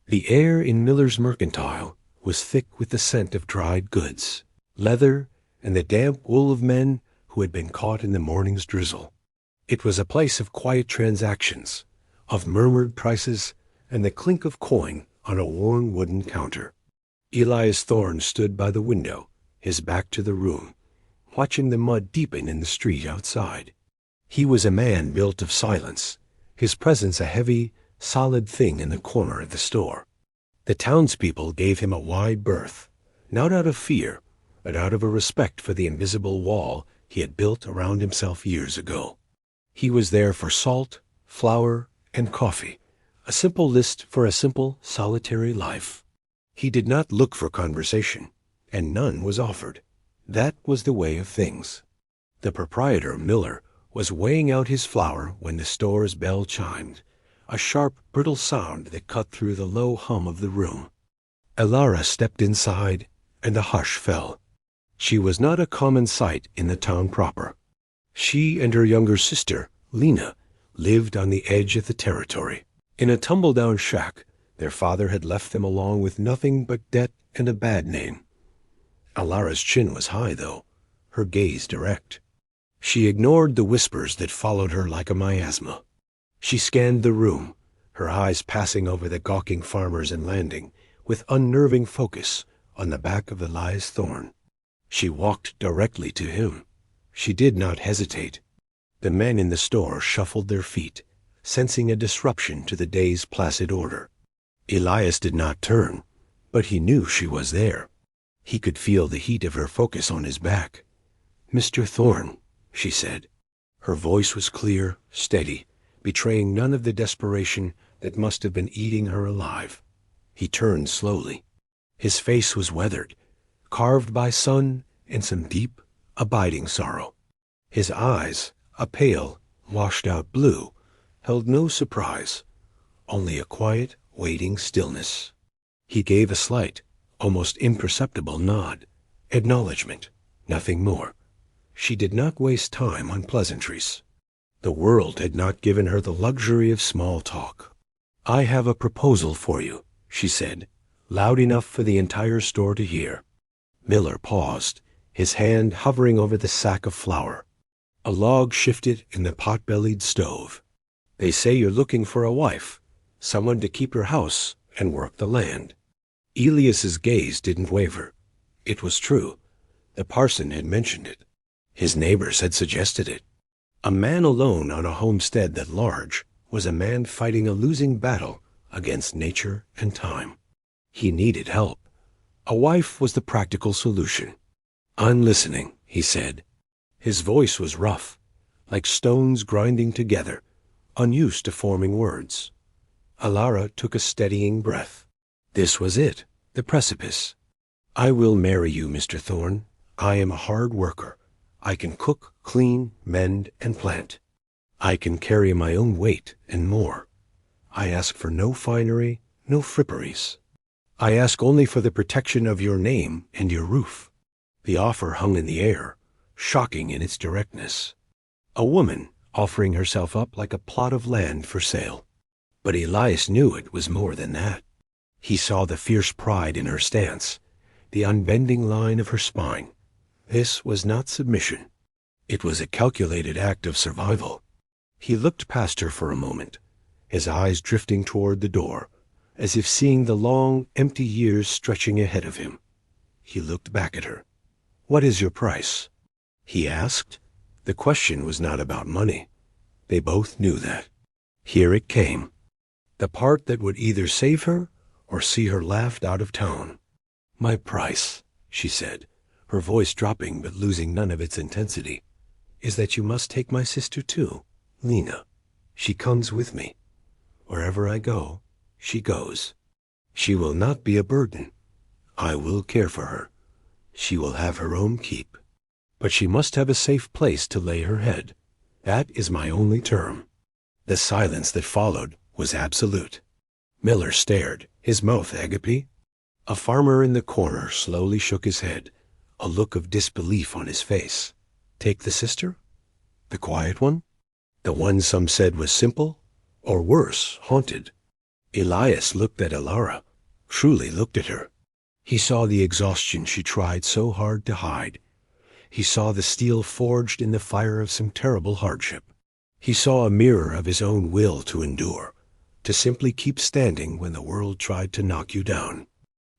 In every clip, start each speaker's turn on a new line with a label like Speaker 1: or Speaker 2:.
Speaker 1: The air in Miller's Mercantile was thick with the scent of dried goods, leather, and the damp wool of men who had been caught in the morning's drizzle. It was a place of quiet transactions, of murmured prices, and the clink of coin on a worn wooden counter. Elias Thorne stood by the window, his back to the room, watching the mud deepen in the street outside. He was a man built of silence, his presence a heavy, solid thing in the corner of the store. The townspeople gave him a wide berth, not out of fear, but out of a respect for the invisible wall he had built around himself years ago. He was there for salt, flour, and coffee, a simple list for a simple, solitary life. He did not look for conversation, and none was offered. That was the way of things. The proprietor, Miller, was weighing out his flour when the store's bell chimed, a sharp, brittle sound that cut through the low hum of the room. Elara stepped inside, and a hush fell. She was not a common sight in the town proper. She and her younger sister, Lena, lived on the edge of the territory. In a tumble-down shack, their father had left them along with nothing but debt and a bad name. Elara's chin was high, though, her gaze direct. She ignored the whispers that followed her like a miasma. She scanned the room, her eyes passing over the gawking farmers and landing, with unnerving focus on the back of Elias Thorne. She walked directly to him. She did not hesitate. The men in the store shuffled their feet, sensing a disruption to the day's placid order. Elias did not turn, but he knew she was there. He could feel the heat of her focus on his back. "Mr. Thorne," she said. Her voice was clear, steady, betraying none of the desperation that must have been eating her alive. He turned slowly. His face was weathered, carved by sun and some deep, abiding sorrow. His eyes, a pale, washed-out blue, held no surprise, only a quiet, waiting stillness. He gave a slight, almost imperceptible nod, acknowledgment, nothing more. She did not waste time on pleasantries. The world had not given her the luxury of small talk. "I have a proposal for you," she said, loud enough for the entire store to hear. Miller paused, his hand hovering over the sack of flour. A log shifted in the pot-bellied stove. "They say you're looking for a wife, someone to keep your house and work the land." Elias's gaze didn't waver. It was true. The parson had mentioned it. His neighbors had suggested it. A man alone on a homestead that large was a man fighting a losing battle against nature and time. He needed help. A wife was the practical solution. "I'm listening," he said. His voice was rough, like stones grinding together, unused to forming words. Elara took a steadying breath. This was it, the precipice. "I will marry you, Mr. Thorne. I am a hard worker. I can cook, clean, mend, and plant. I can carry my own weight and more. I ask for no finery, no fripperies. I ask only for the protection of your name and your roof." The offer hung in the air, shocking in its directness. A woman offering herself up like a plot of land for sale. But Elias knew it was more than that. He saw the fierce pride in her stance, the unbending line of her spine. This was not submission. It was a calculated act of survival. He looked past her for a moment, his eyes drifting toward the door, as if seeing the long, empty years stretching ahead of him. He looked back at her. "What is your price?" he asked. The question was not about money. They both knew that. Here it came. The part that would either save her or see her laughed out of town. "My price," she said, her voice dropping but losing none of its intensity, "is that you must take my sister too, Lena. She comes with me. Wherever I go, she goes. She will not be a burden. I will care for her. She will have her own keep. But she must have a safe place to lay her head. That is my only term." The silence that followed was absolute. Miller stared, his mouth agape. A farmer in the corner slowly shook his head, a look of disbelief on his face. Take the sister? The quiet one? The one some said was simple, or worse, haunted? Elias looked at Elara, truly looked at her. He saw the exhaustion she tried so hard to hide. He saw the steel forged in the fire of some terrible hardship. He saw a mirror of his own will to endure, to simply keep standing when the world tried to knock you down.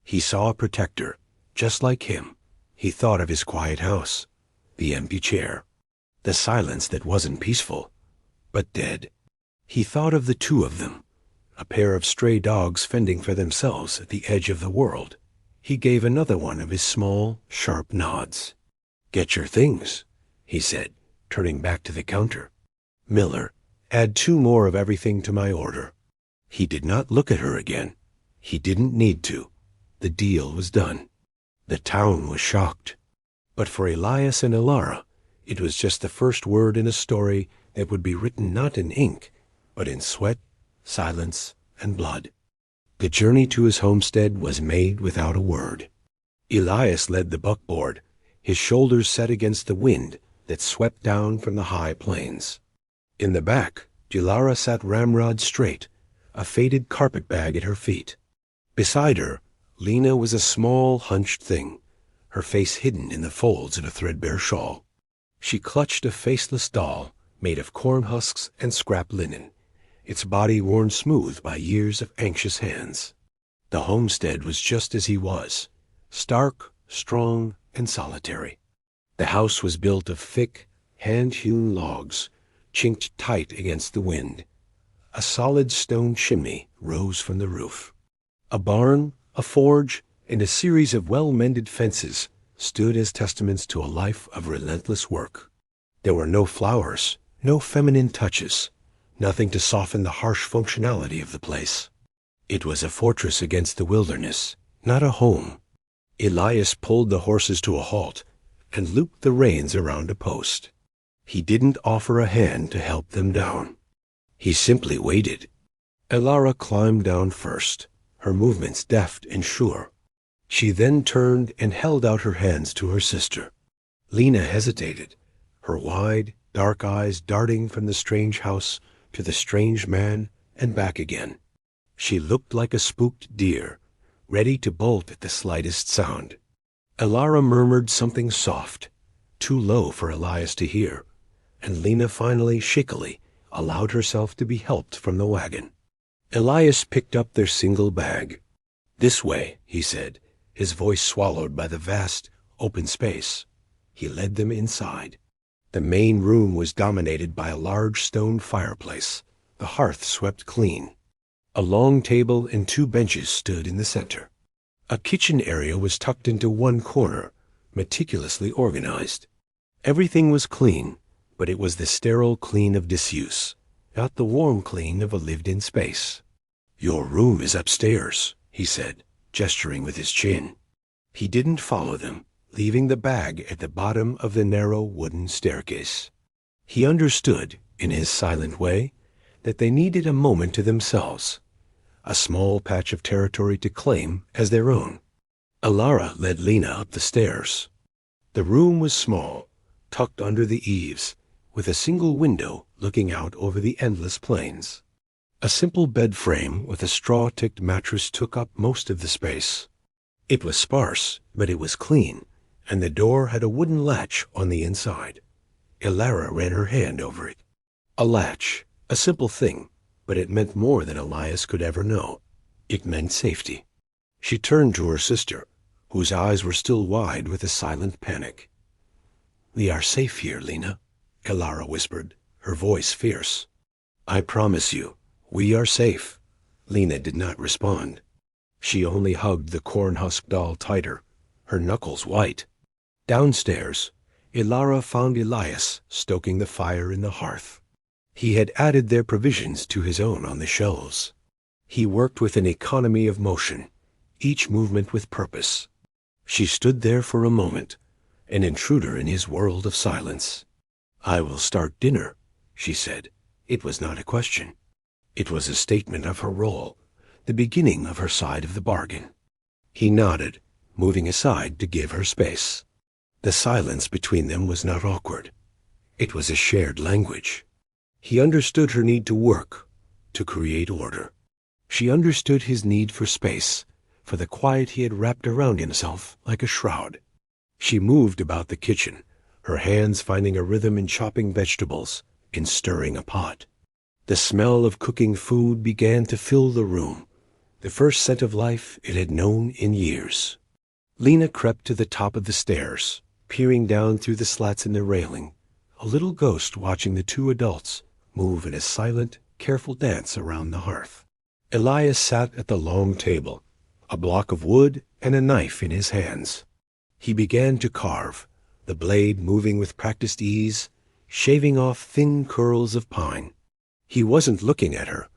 Speaker 1: He saw a protector, just like him. He thought of his quiet house, the empty chair, the silence that wasn't peaceful, but dead. He thought of the two of them, a pair of stray dogs fending for themselves at the edge of the world. He gave another one of his small, sharp nods. "Get your things," he said, turning back to the counter. "Miller, add 2 more of everything to my order." He did not look at her again. He didn't need to. The deal was done. The town was shocked. But for Elias and Elara, it was just the first word in a story that would be written not in ink, but in sweat, silence, and blood. The journey to his homestead was made without a word. Elias led the buckboard, his shoulders set against the wind that swept down from the high plains. In the back, Elara sat ramrod straight, a faded carpet-bag at her feet. Beside her, Lena was a small, hunched thing, her face hidden in the folds of a threadbare shawl. She clutched a faceless doll made of corn husks and scrap linen, its body worn smooth by years of anxious hands. The homestead was just as he was, stark, strong, and solitary. The house was built of thick, hand-hewn logs, chinked tight against the wind. A solid stone chimney rose from the roof. A barn, a forge, and a series of well-mended fences stood as testaments to a life of relentless work. There were no flowers, no feminine touches, nothing to soften the harsh functionality of the place. It was a fortress against the wilderness, not a home. Elias pulled the horses to a halt and looped the reins around a post. He didn't offer a hand to help them down. He simply waited. Elara climbed down first, her movements deft and sure. She then turned and held out her hands to her sister. Lena hesitated, her wide, dark eyes darting from the strange house to the strange man and back again. She looked like a spooked deer, ready to bolt at the slightest sound. Elara murmured something soft, too low for Elias to hear, and Lena finally, shakily, allowed herself to be helped from the wagon. Elias picked up their single bag. "This way," he said, his voice swallowed by the vast, open space. He led them inside. The main room was dominated by a large stone fireplace, the hearth swept clean. A long table and 2 benches stood in the center. A kitchen area was tucked into one corner, meticulously organized. Everything was clean, but it was the sterile clean of disuse, not the warm clean of a lived-in space. "Your room is upstairs," he said, gesturing with his chin. He didn't follow them, leaving the bag at the bottom of the narrow wooden staircase. He understood, in his silent way, that they needed a moment to themselves, a small patch of territory to claim as their own. Elara led Lena up the stairs. The room was small, tucked under the eaves, with a single window looking out over the endless plains. A simple bed frame with a straw-ticked mattress took up most of the space. It was sparse, but it was clean, and the door had a wooden latch on the inside. Elara ran her hand over it. A latch, a simple thing, but it meant more than Elias could ever know. It meant safety. She turned to her sister, whose eyes were still wide with a silent panic. "We are safe here, Lena," Elara whispered, her voice fierce. "I promise you, we are safe." Lena did not respond. She only hugged the corn-husk doll tighter, her knuckles white. Downstairs, Elara found Elias stoking the fire in the hearth. He had added their provisions to his own on the shelves. He worked with an economy of motion, each movement with purpose. She stood there for a moment, an intruder in his world of silence. "I will start dinner," she said. It was not a question. It was a statement of her role, the beginning of her side of the bargain. He nodded, moving aside to give her space. The silence between them was not awkward. It was a shared language. He understood her need to work, to create order. She understood his need for space, for the quiet he had wrapped around himself like a shroud. She moved about the kitchen, her hands finding a rhythm in chopping vegetables, in stirring a pot. The smell of cooking food began to fill the room, the first scent of life it had known in years. Lena crept to the top of the stairs, peering down through the slats in the railing, a little ghost watching the two adults move in a silent, careful dance around the hearth. Elias sat at the long table, a block of wood and a knife in his hands. He began to carve, the blade moving with practiced ease, shaving off thin curls of pine. He wasn't looking at her,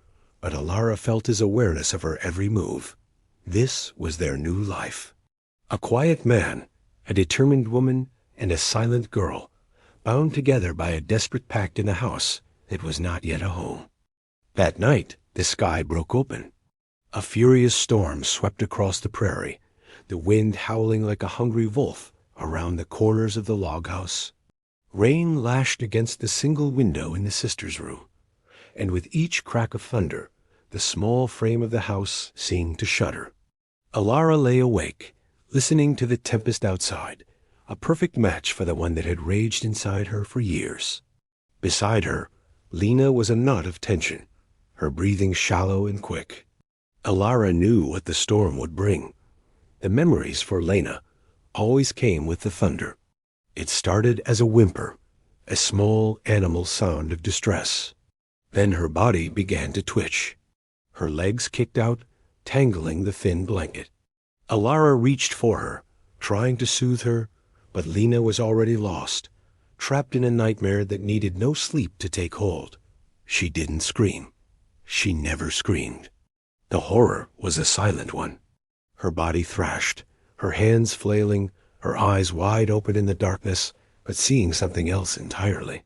Speaker 1: but Elara felt his awareness of her every move. This was their new life. A quiet man, a determined woman, and a silent girl, bound together by a desperate pact in a house that was not yet a home. That night, the sky broke open. A furious storm swept across the prairie, the wind howling like a hungry wolf around the corners of the log house. Rain lashed against the single window in the sisters' room, and with each crack of thunder, the small frame of the house seemed to shudder. Elara lay awake, listening to the tempest outside, a perfect match for the one that had raged inside her for years. Beside her, Lena was a knot of tension, her breathing shallow and quick. Elara knew what the storm would bring. The memories for Lena always came with the thunder. It started as a whimper, a small animal sound of distress. Then her body began to twitch. Her legs kicked out, tangling the thin blanket. Elara reached for her, trying to soothe her, but Lena was already lost, trapped in a nightmare that needed no sleep to take hold. She didn't scream. She never screamed. The horror was a silent one. Her body thrashed, her hands flailing, her eyes wide open in the darkness, but seeing something else entirely.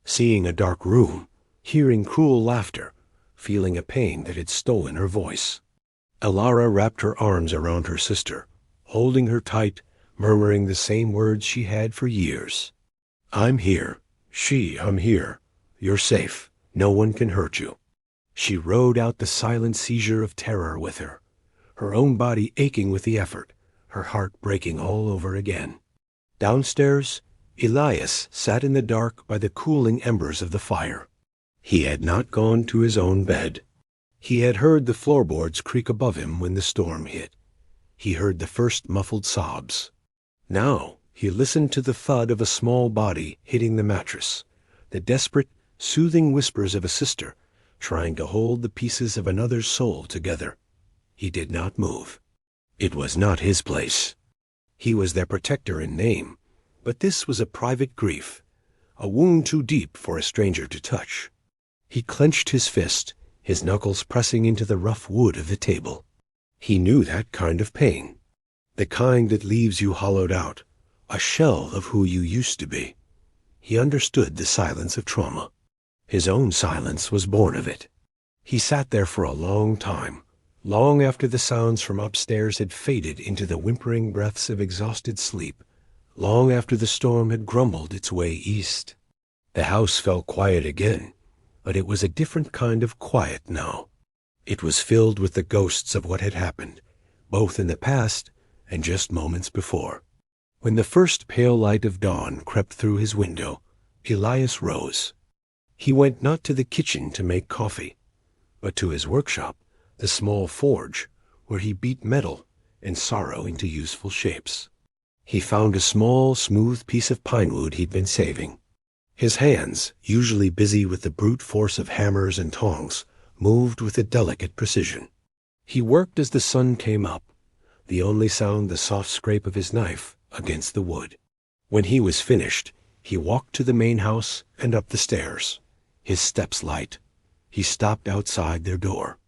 Speaker 1: Seeing a dark room, hearing cruel laughter, feeling a pain that had stolen her voice. Elara wrapped her arms around her sister, holding her tight, murmuring the same words she had for years. I'm here. I'm here. You're safe. No one can hurt you. She rode out the silent seizure of terror with her, her own body aching with the effort, her heart breaking all over again. Downstairs, Elias sat in the dark by the cooling embers of the fire. He had not gone to his own bed. He had heard the floorboards creak above him when the storm hit. He heard the first muffled sobs. Now he listened to the thud of a small body hitting the mattress, the desperate, soothing whispers of a sister trying to hold the pieces of another's soul together. He did not move. It was not his place. He was their protector in name, but this was a private grief, a wound too deep for a stranger to touch. He clenched his fist, his knuckles pressing into the rough wood of the table. He knew that kind of pain, the kind that leaves you hollowed out, a shell of who you used to be. He understood the silence of trauma. His own silence was born of it. He sat there for a long time, long after the sounds from upstairs had faded into the whimpering breaths of exhausted sleep, long after the storm had grumbled its way east. The house felt quiet again, but it was a different kind of quiet now. It was filled with the ghosts of what had happened, both in the past and just moments before. When the first pale light of dawn crept through his window, Elias rose. He went not to the kitchen to make coffee, but to his workshop, the small forge, where he beat metal and sorrow into useful shapes. He found a small, smooth piece of pine wood he'd been saving. His hands, usually busy with the brute force of hammers and tongs, moved with a delicate precision. He worked as the sun came up, the only sound the soft scrape of his knife against the wood. When he was finished, he walked to the main house and up the stairs, his steps light. He stopped outside their door.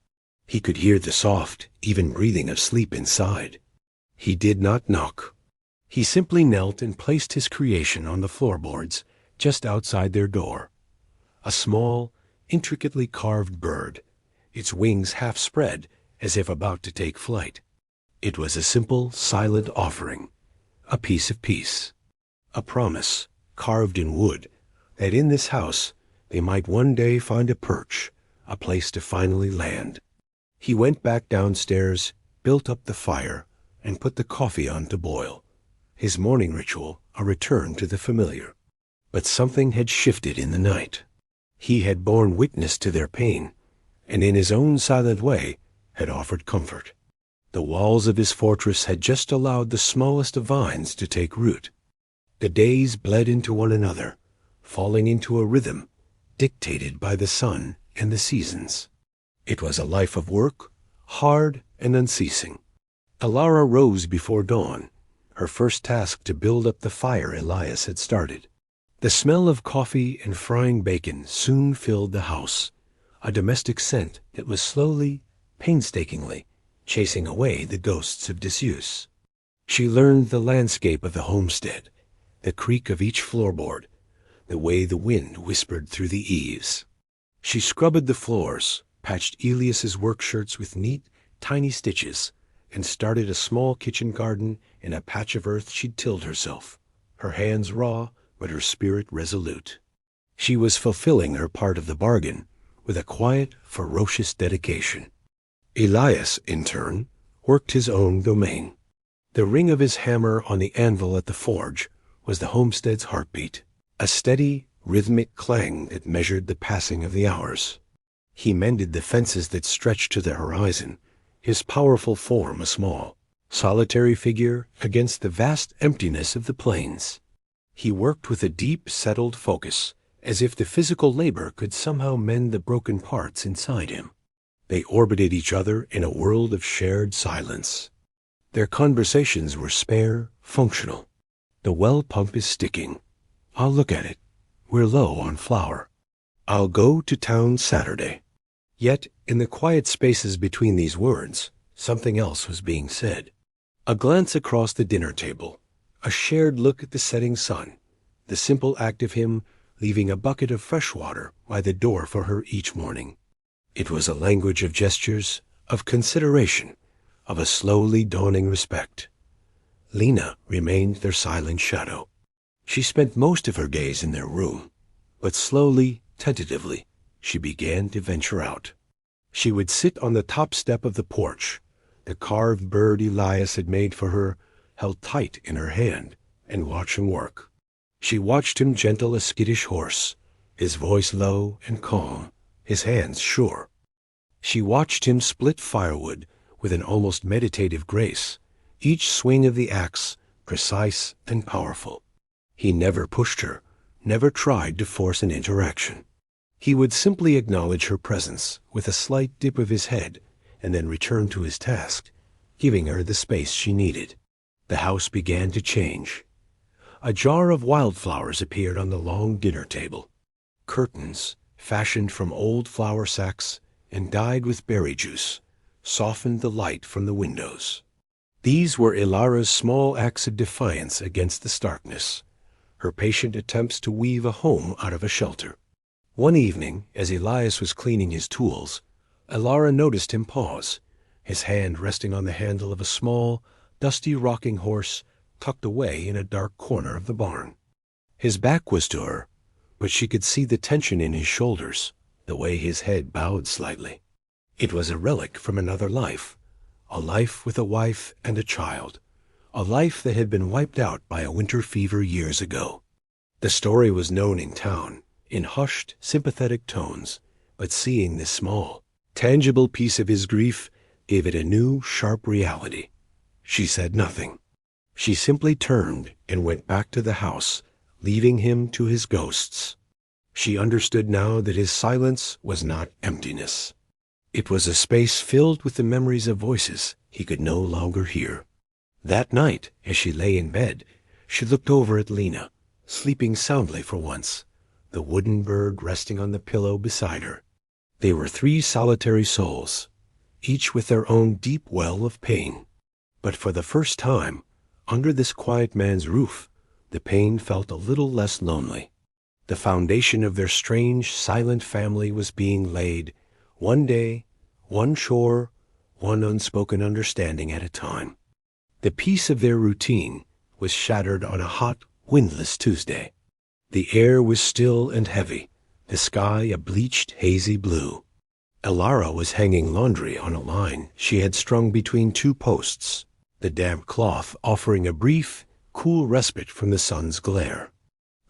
Speaker 1: He could hear the soft, even breathing of sleep inside. He did not knock. He simply knelt and placed his creation on the floorboards just outside their door. A small, intricately carved bird, its wings half spread as if about to take flight. It was a simple, silent offering, a piece of peace, a promise carved in wood that in this house they might one day find a perch, a place to finally land. He went back downstairs, built up the fire, and put the coffee on to boil. His morning ritual, a return to the familiar. But something had shifted in the night. He had borne witness to their pain, and in his own silent way had offered comfort. The walls of his fortress had just allowed the smallest of vines to take root. The days bled into one another, falling into a rhythm dictated by the sun and the seasons. It was a life of work, hard and unceasing. Elara rose before dawn, her first task to build up the fire Elias had started. The smell of coffee and frying bacon soon filled the house, a domestic scent that was slowly, painstakingly, chasing away the ghosts of disuse. She learned the landscape of the homestead, the creak of each floorboard, the way the wind whispered through the eaves. She scrubbed the floors, patched Elias's work shirts with neat, tiny stitches, and started a small kitchen garden in a patch of earth she'd tilled herself, her hands raw but her spirit resolute. She was fulfilling her part of the bargain with a quiet, ferocious dedication. Elias, in turn, worked his own domain. The ring of his hammer on the anvil at the forge was the homestead's heartbeat, a steady, rhythmic clang that measured the passing of the hours. He mended the fences that stretched to the horizon, his powerful form a small, solitary figure against the vast emptiness of the plains. He worked with a deep, settled focus, as if the physical labor could somehow mend the broken parts inside him. They orbited each other in a world of shared silence. Their conversations were spare, functional. The well pump is sticking. I'll look at it. We're low on flour. I'll go to town Saturday. Yet, in the quiet spaces between these words, something else was being said. A glance across the dinner table, a shared look at the setting sun, the simple act of him leaving a bucket of fresh water by the door for her each morning. It was a language of gestures, of consideration, of a slowly dawning respect. Lena remained their silent shadow. She spent most of her days in their room, but slowly, tentatively, she began to venture out. She would sit on the top step of the porch, the carved bird Elias had made for her held tight in her hand, and watch him work. She watched him gentle a skittish horse, his voice low and calm, his hands sure. She watched him split firewood with an almost meditative grace, each swing of the axe precise and powerful. He never pushed her, never tried to force an interaction. He would simply acknowledge her presence with a slight dip of his head and then return to his task, giving her the space she needed. The house began to change. A jar of wildflowers appeared on the long dinner table. Curtains, fashioned from old flour sacks and dyed with berry juice, softened the light from the windows. These were Elara's small acts of defiance against the starkness, her patient attempts to weave a home out of a shelter. One evening, as Elias was cleaning his tools, Elara noticed him pause, his hand resting on the handle of a small, dusty rocking horse tucked away in a dark corner of the barn. His back was to her, but she could see the tension in his shoulders, the way his head bowed slightly. It was a relic from another life, a life with a wife and a child, a life that had been wiped out by a winter fever years ago. The story was known in town, in hushed, sympathetic tones, but seeing this small, tangible piece of his grief gave it a new, sharp reality. She said nothing. She simply turned and went back to the house, leaving him to his ghosts. She understood now that his silence was not emptiness. It was a space filled with the memories of voices he could no longer hear. That night, as she lay in bed, she looked over at Lena, sleeping soundly for once, the wooden bird resting on the pillow beside her. They were three solitary souls, each with their own deep well of pain. But for the first time, under this quiet man's roof, the pain felt a little less lonely. The foundation of their strange, silent family was being laid, one day, one chore, one unspoken understanding at a time. The peace of their routine was shattered on a hot, windless Tuesday. The air was still and heavy, the sky a bleached, hazy blue. Elara was hanging laundry on a line she had strung between two posts, the damp cloth offering a brief, cool respite from the sun's glare.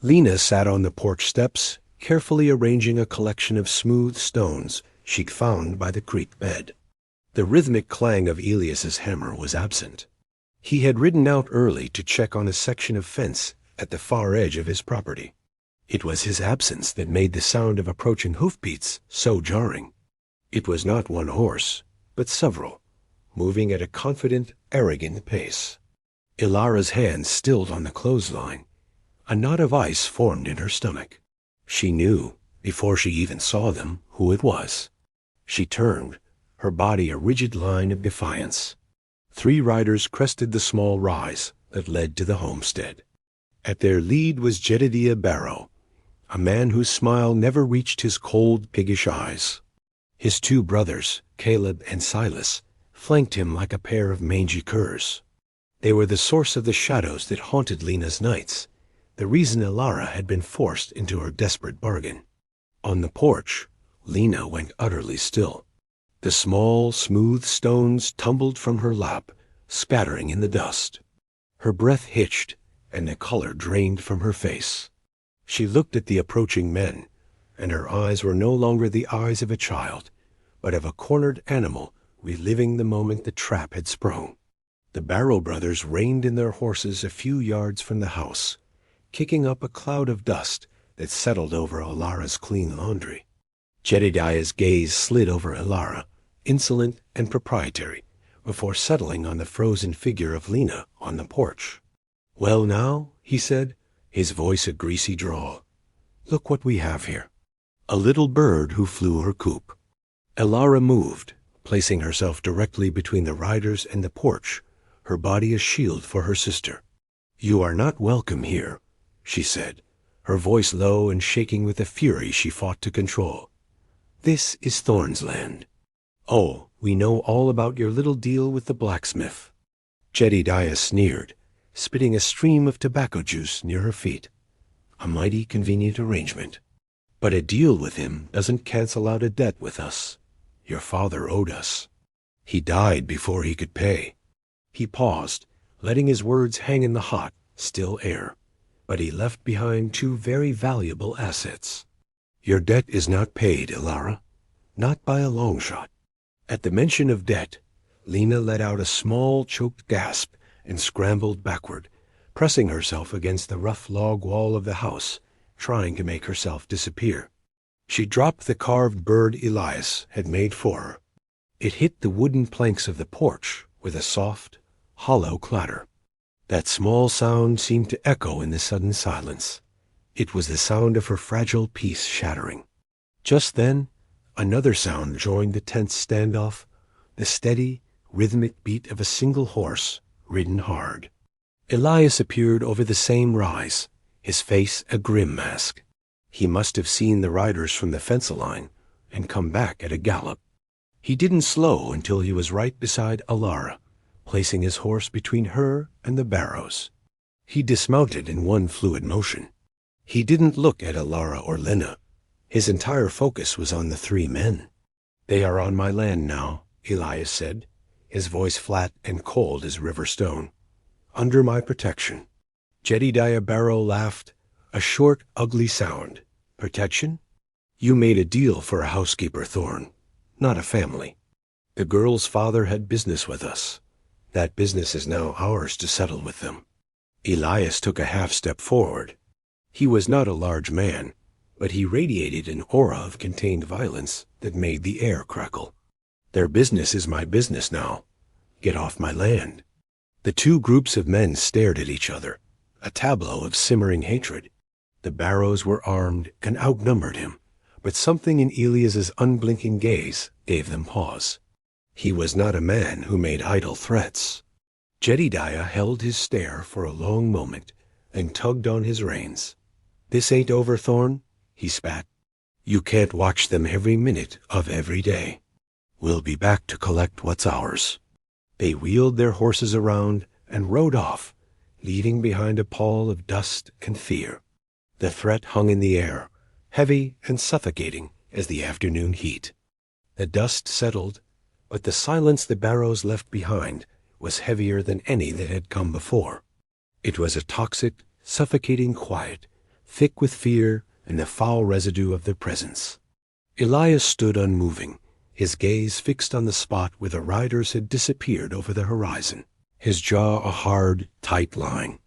Speaker 1: Lena sat on the porch steps, carefully arranging a collection of smooth stones she'd found by the creek bed. The rhythmic clang of Elias's hammer was absent. He had ridden out early to check on a section of fence at the far edge of his property. It was his absence that made the sound of approaching hoofbeats so jarring. It was not one horse, but several, moving at a confident, arrogant pace. Elara's hand stilled on the clothesline. A knot of ice formed in her stomach. She knew, before she even saw them, who it was. She turned, her body a rigid line of defiance. 3 riders crested the small rise that led to the homestead. At their lead was Jedediah Barrow, a man whose smile never reached his cold, piggish eyes. His 2 brothers, Caleb and Silas, flanked him like a pair of mangy curs. They were the source of the shadows that haunted Lena's nights, the reason Elara had been forced into her desperate bargain. On the porch, Lena went utterly still. The small, smooth stones tumbled from her lap, spattering in the dust. Her breath hitched, and the color drained from her face. She looked at the approaching men, and her eyes were no longer the eyes of a child, but of a cornered animal reliving the moment the trap had sprung. The Barrow brothers reined in their horses a few yards from the house, kicking up a cloud of dust that settled over Elara's clean laundry. Jedediah's gaze slid over Elara, insolent and proprietary, before settling on the frozen figure of Lena on the porch. "Well now," he said, his voice a greasy drawl, "look what we have here. A little bird who flew her coop." Elara moved, placing herself directly between the riders and the porch, her body a shield for her sister. "You are not welcome here," she said, her voice low and shaking with the fury she fought to control. "This is Thorne's land. Oh, we know all about your little deal with the blacksmith." Jedediah sneered, spitting a stream of tobacco juice near her feet. "A mighty convenient arrangement. But a deal with him doesn't cancel out a debt with us. Your father owed us. He died before he could pay." He paused, letting his words hang in the hot, still air. But he left behind 2 very valuable assets. "Your debt is not paid, Elara. Not by a long shot." At the mention of debt, Lena let out a small, choked gasp and scrambled backward, pressing herself against the rough log wall of the house, trying to make herself disappear. She dropped the carved bird Elias had made for her. It hit the wooden planks of the porch with a soft, hollow clatter. That small sound seemed to echo in the sudden silence. It was the sound of her fragile peace shattering. Just then, another sound joined the tense standoff, the steady, rhythmic beat of a single horse, ridden hard. Elias appeared over the same rise, his face a grim mask. He must have seen the riders from the fence line and come back at a gallop. He didn't slow until he was right beside Elara, placing his horse between her and the Barrows. He dismounted in one fluid motion. He didn't look at Elara or Lena. His entire focus was on the 3 men. "They are on my land now," Elias said, his voice flat and cold as river stone. "Under my protection." Jedediah Barrow laughed, a short, ugly sound. "Protection? You made a deal for a housekeeper, Thorne, not a family. The girl's father had business with us. That business is now ours to settle with them." Elias took a half-step forward. He was not a large man, but he radiated an aura of contained violence that made the air crackle. "Their business is my business now. Get off my land." The 2 groups of men stared at each other, a tableau of simmering hatred. The Barrows were armed and outnumbered him, but something in Elias's unblinking gaze gave them pause. He was not a man who made idle threats. Jedediah held his stare for a long moment and tugged on his reins. "This ain't over, Thorne," he spat. "You can't watch them every minute of every day. We'll be back to collect what's ours." They wheeled their horses around and rode off, leaving behind a pall of dust and fear. The threat hung in the air, heavy and suffocating as the afternoon heat. The dust settled, but the silence the barrows left behind was heavier than any that had come before. It was a toxic, suffocating quiet, thick with fear and the foul residue of their presence. Elias stood unmoving, his gaze fixed on the spot where the riders had disappeared over the horizon, his jaw a hard, tight line.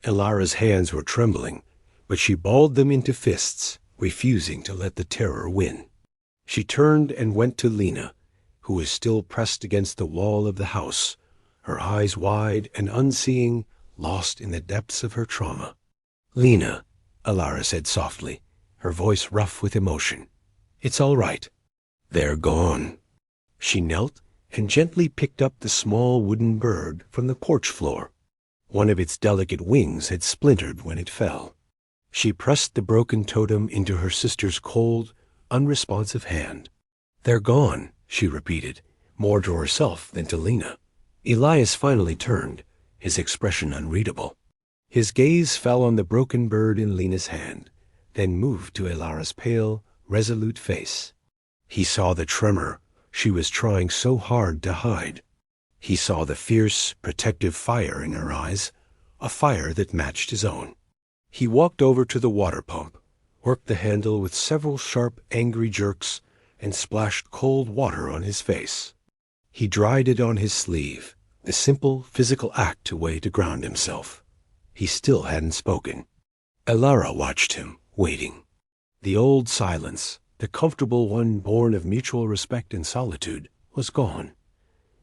Speaker 1: Elara's hands were trembling, but she balled them into fists, refusing to let the terror win. She turned and went to Lena, who was still pressed against the wall of the house, her eyes wide and unseeing, lost in the depths of her trauma. "Lena," Elara said softly, her voice rough with emotion. "It's all right. They're gone." She knelt and gently picked up the small wooden bird from the porch floor. One of its delicate wings had splintered when it fell. She pressed the broken totem into her sister's cold, unresponsive hand. "They're gone," she repeated, more to herself than to Lena. Elias finally turned, his expression unreadable. His gaze fell on the broken bird in Lena's hand, then moved to Elara's pale, resolute face. He saw the tremor she was trying so hard to hide. He saw the fierce, protective fire in her eyes, a fire that matched his own. He walked over to the water pump, worked the handle with several sharp, angry jerks, and splashed cold water on his face. He dried it on his sleeve, the simple physical act a way to ground himself. He still hadn't spoken. Elara watched him, waiting. The old silence, the comfortable one born of mutual respect and solitude, was gone.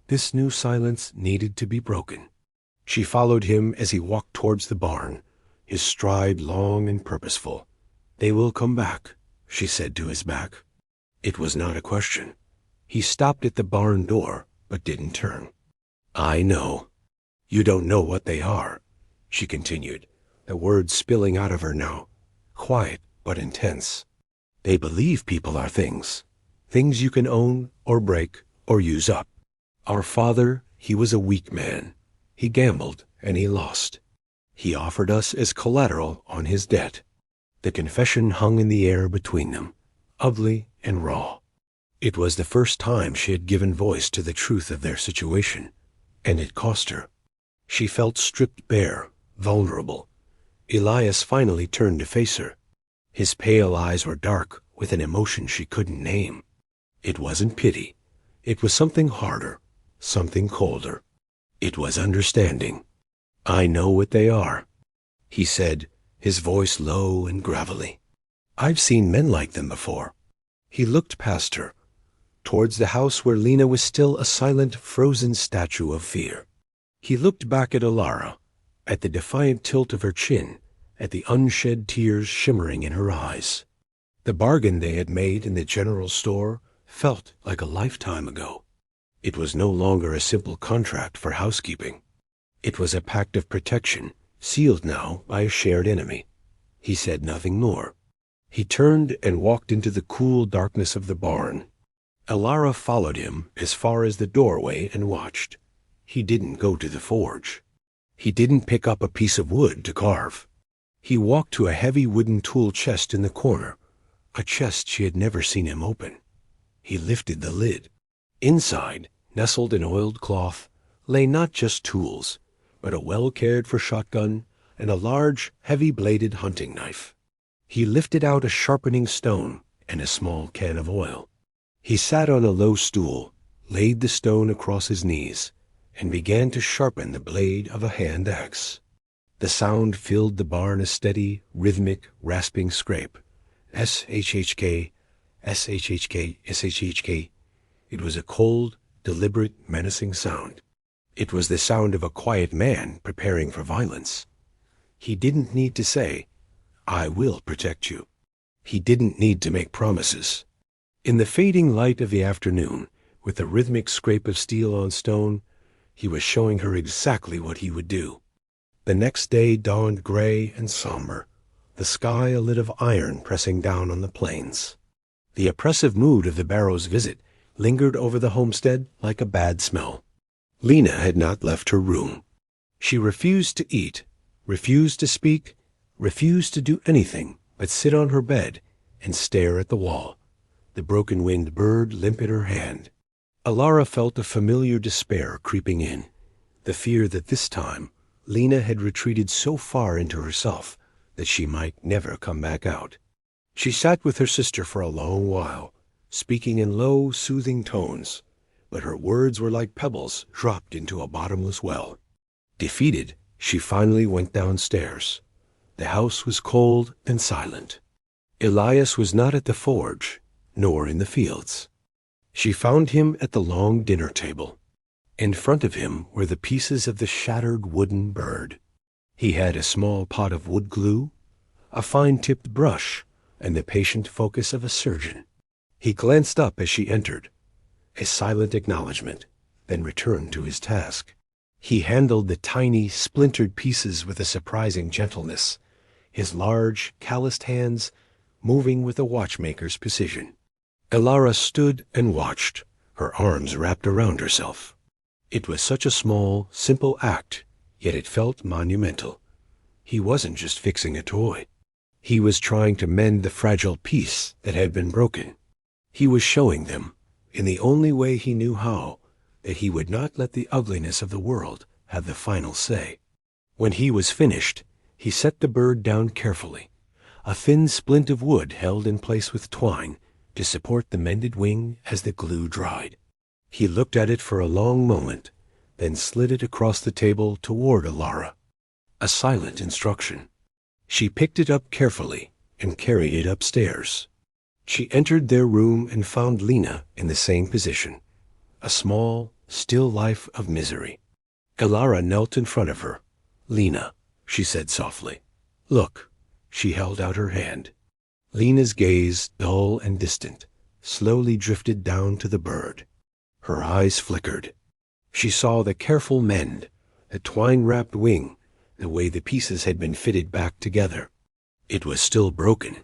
Speaker 1: This new silence needed to be broken. She followed him as he walked towards the barn, his stride long and purposeful. "They will come back," she said to his back. It was not a question. He stopped at the barn door, but didn't turn. "I know. You don't know what they are," she continued, the words spilling out of her now, quiet but intense. "They believe people are things you can own or break or use up. Our father, he was a weak man. He gambled and he lost. He offered us as collateral on his debt." The confession hung in the air between them, ugly and raw. It was the first time she had given voice to the truth of their situation, and it cost her. She felt stripped bare, vulnerable. Elias finally turned to face her. His pale eyes were dark with an emotion she couldn't name. It wasn't pity. It was something harder, something colder. It was understanding. "I know what they are," he said, his voice low and gravelly. "I've seen men like them before." He looked past her, towards the house where Lena was still a silent, frozen statue of fear. He looked back at Elara, at the defiant tilt of her chin, at the unshed tears shimmering in her eyes. The bargain they had made in the general store felt like a lifetime ago. It was no longer a simple contract for housekeeping. It was a pact of protection, sealed now by a shared enemy. He said nothing more. He turned and walked into the cool darkness of the barn. Elara followed him as far as the doorway and watched. He didn't go to the forge. He didn't pick up a piece of wood to carve. He walked to a heavy wooden tool chest in the corner, a chest she had never seen him open. He lifted the lid. Inside, nestled in oiled cloth, lay not just tools, but a well-cared-for shotgun and a large, heavy-bladed hunting knife. He lifted out a sharpening stone and a small can of oil. He sat on a low stool, laid the stone across his knees, and began to sharpen the blade of a hand axe. The sound filled the barn, a steady, rhythmic, rasping scrape. S-H-H-K, S-H-H-K, S-H-H-K. It was a cold, deliberate, menacing sound. It was the sound of a quiet man preparing for violence. He didn't need to say, "I will protect you." He didn't need to make promises. In the fading light of the afternoon, with the rhythmic scrape of steel on stone, he was showing her exactly what he would do. The next day dawned gray and somber, the sky a lid of iron pressing down on the plains. The oppressive mood of the Barrows' visit lingered over the homestead like a bad smell. Lena had not left her room. She refused to eat, refused to speak, refused to do anything but sit on her bed and stare at the wall. the broken-winged bird limp in her hand. Elara felt a familiar despair creeping in, the fear that this time Lena had retreated so far into herself that she might never come back out. She sat with her sister for a long while, speaking in low, soothing tones, but her words were like pebbles dropped into a bottomless well. Defeated, she finally went downstairs. The house was cold and silent. Elias was not at the forge, nor in the fields. She found him at the long dinner table. In front of him were the pieces of the shattered wooden bird. He had a small pot of wood glue, a fine-tipped brush, and the patient focus of a surgeon. He glanced up as she entered, a silent acknowledgment, then returned to his task. He handled the tiny, splintered pieces with a surprising gentleness, his large, calloused hands moving with a watchmaker's precision. Elara stood and watched, her arms wrapped around herself. It was such a small, simple act, yet it felt monumental. He wasn't just fixing a toy. He was trying to mend the fragile piece that had been broken. He was showing them, in the only way he knew how, that he would not let the ugliness of the world have the final say. When he was finished, he set the bird down carefully, a thin splint of wood held in place with twine to support the mended wing as the glue dried. He looked at it for a long moment, then slid it across the table toward Elara. A silent instruction. She picked it up carefully and carried it upstairs. She entered their room and found Lena in the same position, a small, still life of misery. Elara knelt in front of her. "Lena," she said softly. "Look." She held out her hand. Lena's gaze, dull and distant, slowly drifted down to the bird. Her eyes flickered. She saw the careful mend, the twine-wrapped wing, the way the pieces had been fitted back together. It was still broken,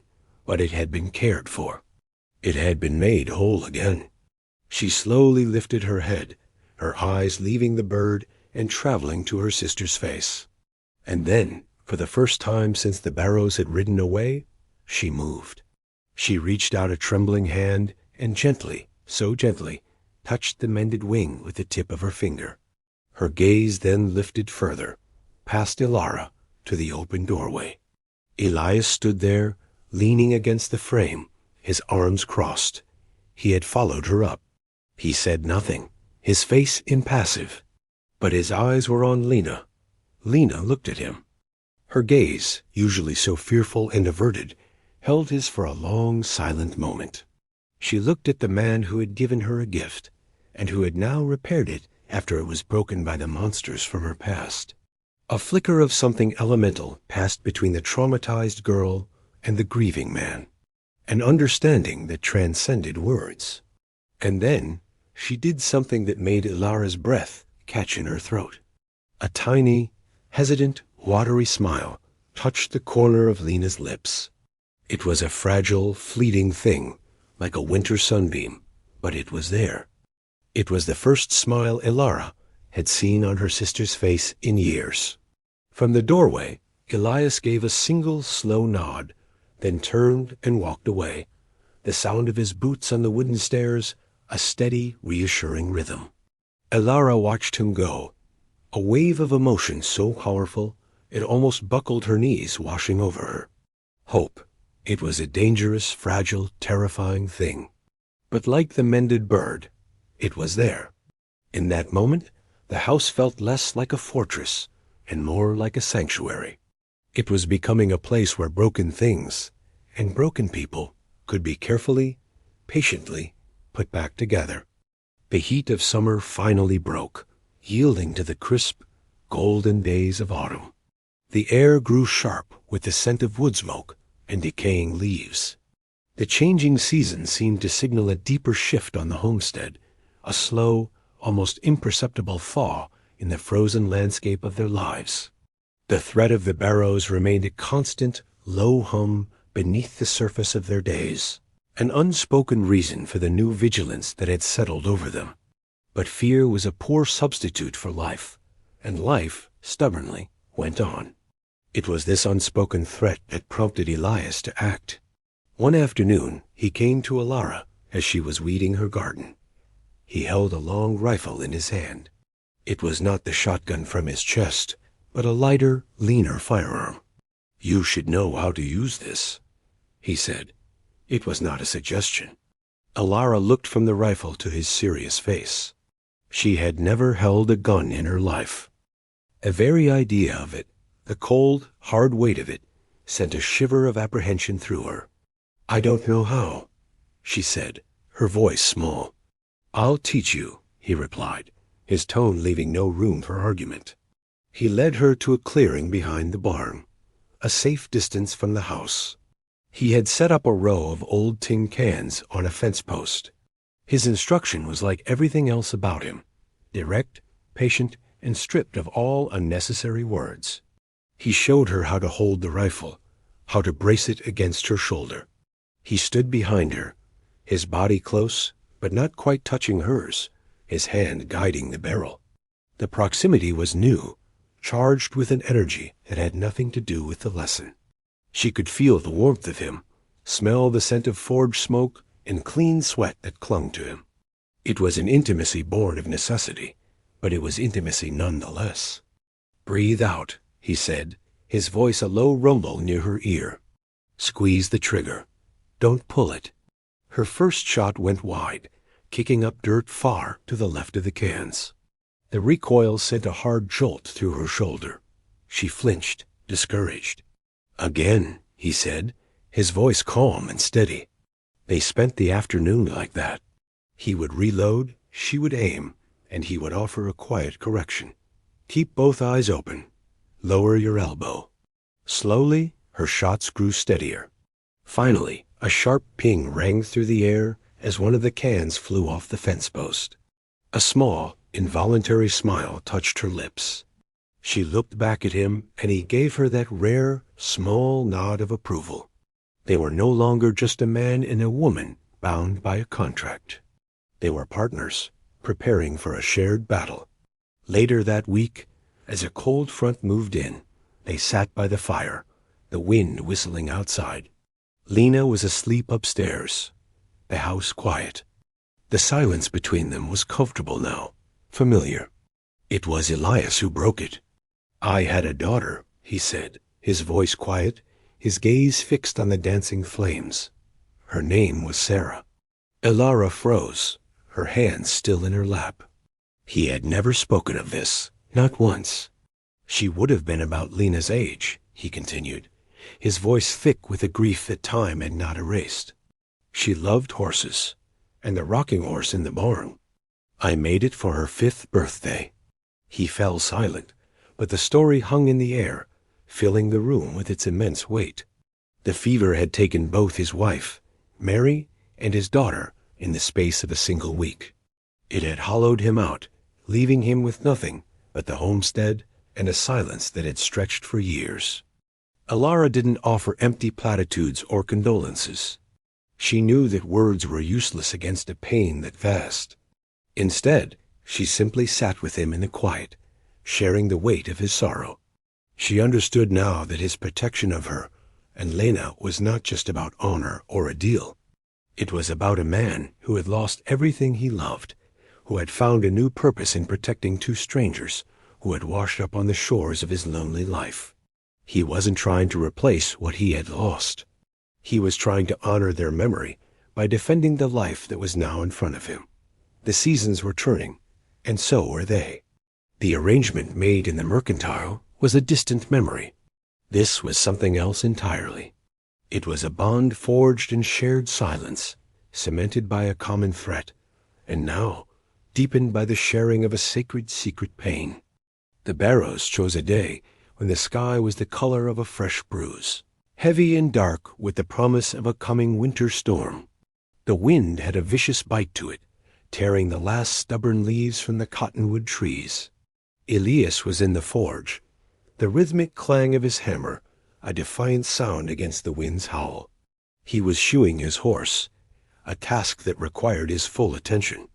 Speaker 1: but it had been cared for. It had been made whole again. She slowly lifted her head, her eyes leaving the bird and traveling to her sister's face. And then, for the first time since the Barrows had ridden away, she moved. She reached out a trembling hand and gently, so gently, touched the mended wing with the tip of her finger. Her gaze then lifted further, past Elara, to the open doorway. Elias stood there, leaning against the frame, his arms crossed. He had followed her up. He said nothing, his face impassive, but his eyes were on Lena. Lena looked at him. Her gaze, usually so fearful and averted, held his for a long, silent moment. She looked at the man who had given her a gift, and who had now repaired it after it was broken by the monsters from her past. A flicker of something elemental passed between the traumatized girl and the grieving man, an understanding that transcended words. And then she did something that made Elara's breath catch in her throat. A tiny, hesitant, watery smile touched the corner of Lena's lips. It was a fragile, fleeting thing, like a winter sunbeam, but it was there. It was the first smile Elara had seen on her sister's face in years. From the doorway, Elias gave a single slow nod, then turned and walked away, the sound of his boots on the wooden stairs a steady, reassuring rhythm. Elara watched him go, a wave of emotion so powerful it almost buckled her knees, washing over her. Hope. It was a dangerous, fragile, terrifying thing. But like the mended bird, it was there. In that moment, the house felt less like a fortress and more like a sanctuary. It was becoming a place where broken things and broken people could be carefully, patiently put back together. The heat of summer finally broke, yielding to the crisp, golden days of autumn. The air grew sharp with the scent of wood smoke and decaying leaves. The changing season seemed to signal a deeper shift on the homestead, a slow, almost imperceptible thaw in the frozen landscape of their lives. The threat of the Barrows remained a constant, low hum beneath the surface of their days, an unspoken reason for the new vigilance that had settled over them. But fear was a poor substitute for life, and life, stubbornly, went on. It was this unspoken threat that prompted Elias to act. One afternoon, he came to Elara as she was weeding her garden. He held a long rifle in his hand. It was not the shotgun from his chest, but a lighter, leaner firearm. "You should know how to use this," he said. It was not a suggestion. Elara looked from the rifle to his serious face. She had never held a gun in her life. The very idea of it, the cold, hard weight of it, sent a shiver of apprehension through her. "I don't know how," she said, her voice small. "I'll teach you," he replied, his tone leaving no room for argument. He led her to a clearing behind the barn, a safe distance from the house. He had set up a row of old tin cans on a fence post. His instruction was like everything else about him, direct, patient, and stripped of all unnecessary words. He showed her how to hold the rifle, how to brace it against her shoulder. He stood behind her, his body close, but not quite touching hers, his hand guiding the barrel. The proximity was new, charged with an energy that had nothing to do with the lesson. She could feel the warmth of him, smell the scent of forge smoke and clean sweat that clung to him. It was an intimacy born of necessity, but it was intimacy nonetheless. "Breathe out," he said, his voice a low rumble near her ear. "Squeeze the trigger. Don't pull it." Her first shot went wide, kicking up dirt far to the left of the cans. The recoil sent a hard jolt through her shoulder. She flinched, discouraged. "Again," he said, his voice calm and steady. They spent the afternoon like that. He would reload, she would aim, and he would offer a quiet correction. "Keep both eyes open. Lower your elbow." Slowly, her shots grew steadier. Finally, a sharp ping rang through the air as one of the cans flew off the fence post. A small, involuntary smile touched her lips. She looked back at him, and he gave her that rare, small nod of approval. They were no longer just a man and a woman bound by a contract. They were partners, preparing for a shared battle. Later that week, as a cold front moved in, they sat by the fire, the wind whistling outside. Lena was asleep upstairs, the house quiet. The silence between them was comfortable now, familiar. It was Elias who broke it. "I had a daughter," he said, his voice quiet, his gaze fixed on the dancing flames. "Her name was Sarah." Elara froze, her hands still in her lap. He had never spoken of this, not once. "She would have been about Lena's age," he continued, his voice thick with a grief that time had not erased. "She loved horses, and the rocking horse in the barn. I made it for her 5th birthday." He fell silent, but the story hung in the air, filling the room with its immense weight. The fever had taken both his wife, Mary, and his daughter in the space of a single week. It had hollowed him out, leaving him with nothing but the homestead and a silence that had stretched for years. Elara didn't offer empty platitudes or condolences. She knew that words were useless against a pain that vast. Instead, she simply sat with him in the quiet, sharing the weight of his sorrow. She understood now that his protection of her and Lena was not just about honor or a deal. It was about a man who had lost everything he loved, who had found a new purpose in protecting two strangers who had washed up on the shores of his lonely life. He wasn't trying to replace what he had lost. He was trying to honor their memory by defending the life that was now in front of him. The seasons were turning, and so were they. The arrangement made in the Mercantile was a distant memory. This was something else entirely. It was a bond forged in shared silence, cemented by a common threat, and now deepened by the sharing of a sacred secret pain. The Barrows chose a day when the sky was the color of a fresh bruise, heavy and dark with the promise of a coming winter storm. The wind had a vicious bite to it, tearing the last stubborn leaves from the cottonwood trees. Elias was in the forge, the rhythmic clang of his hammer, a defiant sound against the wind's howl. He was shoeing his horse, a task that required his full attention.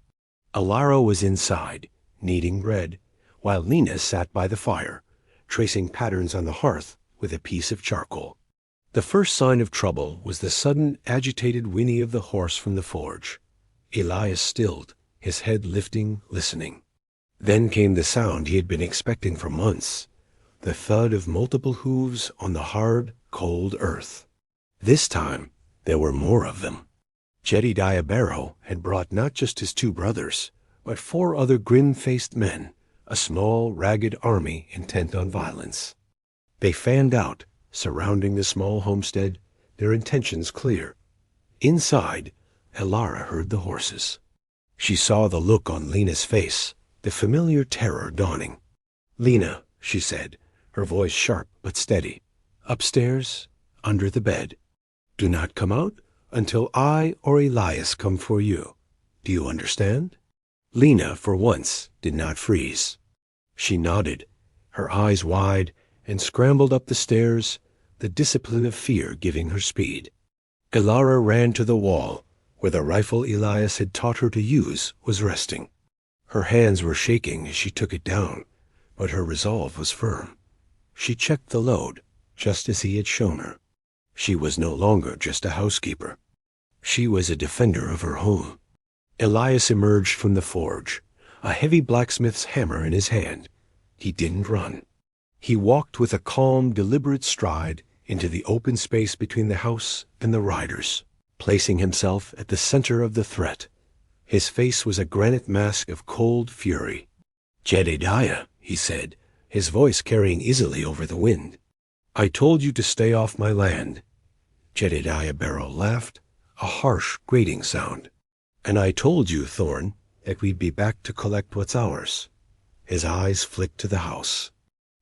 Speaker 1: Elara was inside, kneading bread, while Lena sat by the fire, tracing patterns on the hearth with a piece of charcoal. The first sign of trouble was the sudden agitated whinny of the horse from the forge. Elias stilled, his head lifting, listening. Then came the sound he had been expecting for months, the thud of multiple hooves on the hard, cold earth. This time, there were more of them. Jedediah Barrow had brought not just his 2 brothers, but 4 other grin-faced men, a small, ragged army intent on violence. They fanned out, surrounding the small homestead, their intentions clear. Inside, Elara heard the horses. She saw the look on Lena's face, the familiar terror dawning. "Lena," she said, her voice sharp but steady, "upstairs, under the bed. Do not come out until I or Elias come for you. Do you understand?" Lena, for once, did not freeze. She nodded, her eyes wide, and scrambled up the stairs, the discipline of fear giving her speed. Elara ran to the wall, where the rifle Elias had taught her to use was resting. Her hands were shaking as she took it down, but her resolve was firm. She checked the load, just as he had shown her. She was no longer just a housekeeper. She was a defender of her home. Elias emerged from the forge, a heavy blacksmith's hammer in his hand. He didn't run. He walked with a calm, deliberate stride into the open space between the house and the riders, placing himself at the center of the threat. His face was a granite mask of cold fury. "Jedediah," he said, his voice carrying easily over the wind, "I told you to stay off my land." Jedediah Barrow laughed, a harsh, grating sound. "And I told you, Thorne, that we'd be back to collect what's ours." His eyes flicked to the house.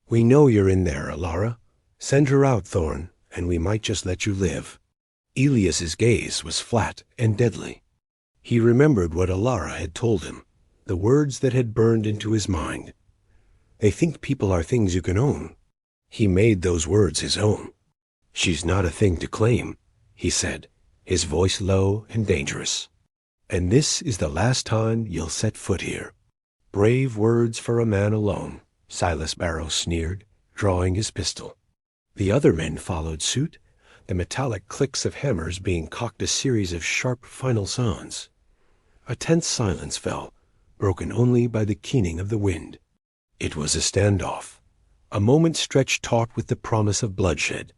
Speaker 1: "We know you're in there, Elara. Send her out, Thorne, and we might just let you live." Elias's gaze was flat and deadly. He remembered what Elara had told him, the words that had burned into his mind. "They think people are things you can own." He made those words his own. "She's not a thing to claim," he said, his voice low and dangerous. "And this is the last time you'll set foot here." "Brave words for a man alone," Silas Barrow sneered, drawing his pistol. The other men followed suit, the metallic clicks of hammers being cocked a series of sharp final sounds. A tense silence fell, broken only by the keening of the wind. It was a standoff, a moment stretched taut with the promise of bloodshed.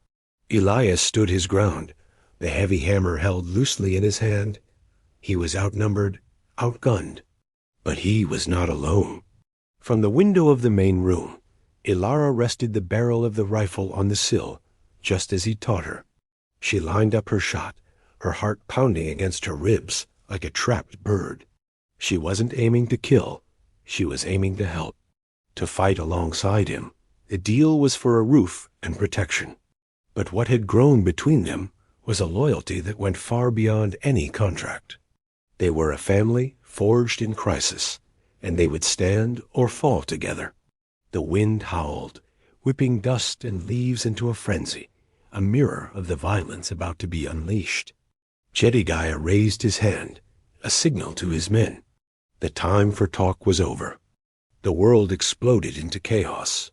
Speaker 1: Elias stood his ground, the heavy hammer held loosely in his hand. He was outnumbered, outgunned. But he was not alone. From the window of the main room, Elara rested the barrel of the rifle on the sill, just as he taught her. She lined up her shot, her heart pounding against her ribs like a trapped bird. She wasn't aiming to kill, she was aiming to help, to fight alongside him. The deal was for a roof and protection. But what had grown between them was a loyalty that went far beyond any contract. They were a family forged in crisis, and they would stand or fall together. The wind howled, whipping dust and leaves into a frenzy, a mirror of the violence about to be unleashed. Jedediah raised his hand, a signal to his men. The time for talk was over. The world exploded into chaos.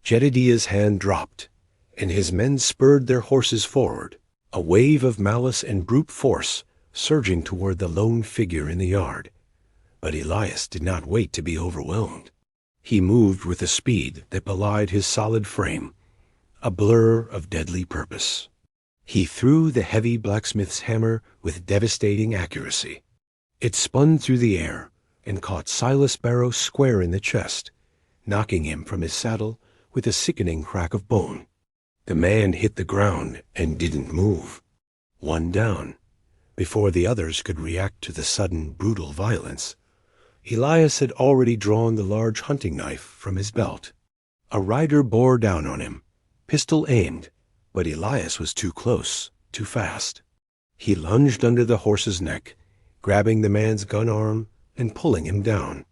Speaker 1: Jedediah's hand dropped, and his men spurred their horses forward, a wave of malice and brute force surging toward the lone figure in the yard. But Elias did not wait to be overwhelmed. He moved with a speed that belied his solid frame, a blur of deadly purpose. He threw the heavy blacksmith's hammer with devastating accuracy. It spun through the air and caught Silas Barrow square in the chest, knocking him from his saddle with a sickening crack of bone. The man hit the ground and didn't move. One down. Before the others could react to the sudden, brutal violence, Elias had already drawn the large hunting knife from his belt. A rider bore down on him, pistol aimed, but Elias was too close, too fast. He lunged under the horse's neck, grabbing the man's gun arm and pulling him down.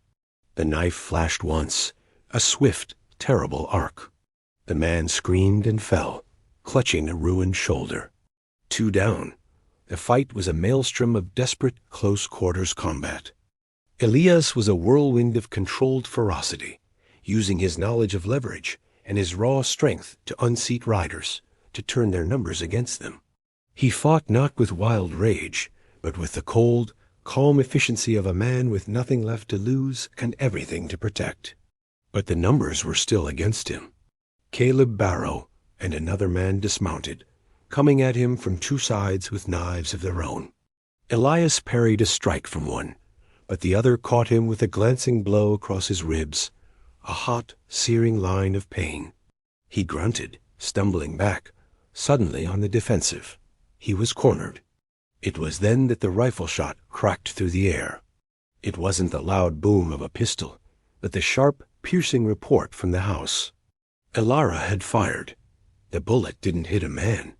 Speaker 1: The knife flashed once, a swift, terrible arc. The man screamed and fell, clutching a ruined shoulder. Two down. The fight was a maelstrom of desperate close-quarters combat. Elias was a whirlwind of controlled ferocity, using his knowledge of leverage and his raw strength to unseat riders, to turn their numbers against them. He fought not with wild rage, but with the cold, calm efficiency of a man with nothing left to lose and everything to protect. But the numbers were still against him. Caleb Barrow and another man dismounted, coming at him from two sides with knives of their own. Elias parried a strike from one, but the other caught him with a glancing blow across his ribs, a hot, searing line of pain. He grunted, stumbling back, suddenly on the defensive. He was cornered. It was then that the rifle shot cracked through the air. It wasn't the loud boom of a pistol, but the sharp, piercing report from the house. Elara had fired. The bullet didn't hit a man.